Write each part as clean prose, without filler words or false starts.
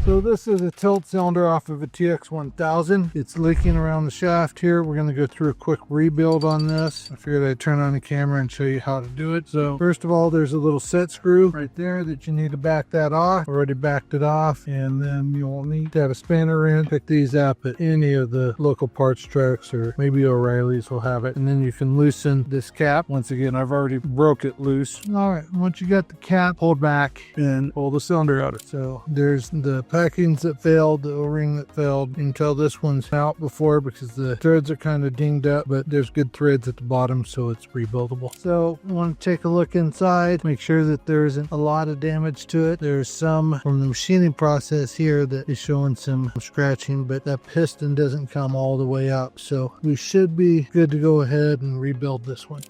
So this is a tilt cylinder off of a TX1000. It's leaking around the shaft here. We're going to go through a quick rebuild on this. I figured I'd turn on the camera and show you how to do it. So first of all, there's a little set screw right there that you need to back that off. Already backed it off, and then you'll need to have a spanner in. Pick these up at any of the local parts trucks, or maybe O'Reilly's will have it. And then you can loosen this cap. Once again, I've already broke it loose. All right, once you got the cap pulled back, and pull the cylinder out. So there's the packings that failed, the O-ring that failed. You can tell this one's out before because the threads are kind of dinged up, but there's good threads at the bottom, so it's rebuildable. So I want to take a look inside, make sure that there isn't a lot of damage to it. There's some from the machining process here that is showing some scratching, but that piston doesn't come all the way up, so we should be good to go ahead and rebuild this one.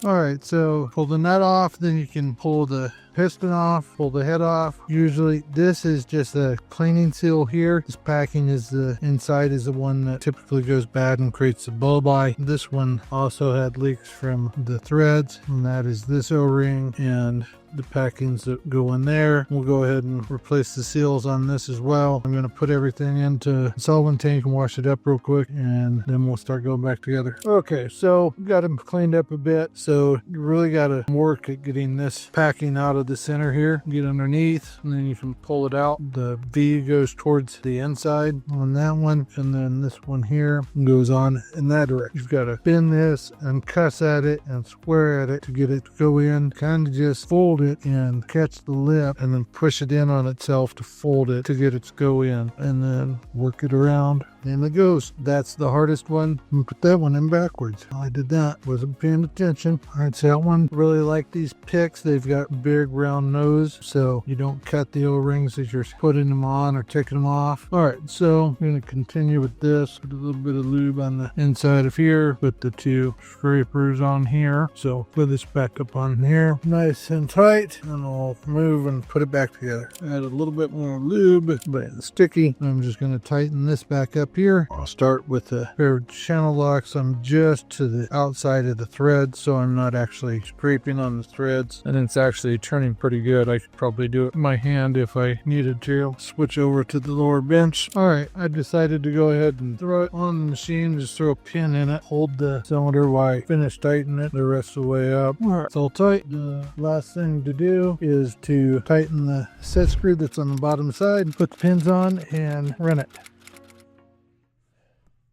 All right, so pull the nut off, then you can pull the piston off, pull the head off. Usually this is just a cleaning seal here. This packing is the inside is the one that typically goes bad and creates a bulb. This one also had leaks from the threads, and that is this O-ring and the packings that go in there. We'll go ahead and replace the seals on this as well. I'm going to put everything into the solvent tank and wash it up real quick, and then we'll start going back together. Okay, so got them cleaned up a bit. So you really got to work at getting this packing out of the center here. Get underneath, and then you can pull it out. The V goes towards the inside on that one, and then this one here goes on in that direction. You've got to bend this and cuss at it and square at it to get it to go in. Kind of just fold it and catch the lip, and then push it in on itself to fold it to get it to go in, and then work it around, and it goes. That's the hardest one. And put that one in backwards. I did that, wasn't paying attention. All right, so that one, really like these picks. They've got big round nose, so you don't cut the O-rings as you're putting them on or taking them off. All right, so I'm going to continue with this. Put a little bit of lube on the inside of here. Put the two scrapers on here. So put this back up on here, nice and tight, and I'll move and put it back together. Add a little bit more lube, but it's sticky. I'm just going to tighten this back up here. I'll start with a pair of channel locks. I'm just to the outside of the thread, so I'm not actually scraping on the threads, and it's actually turning pretty good. I could probably do it with my hand if I needed to. Switch over to the lower bench. All right, I decided to go ahead and throw it on the machine. Just throw a pin in it, hold the cylinder while I finish tightening it the rest of the way up. All right, it's all tight. The last thing to do is to tighten the set screw that's on the bottom side, put the pins on, and run it.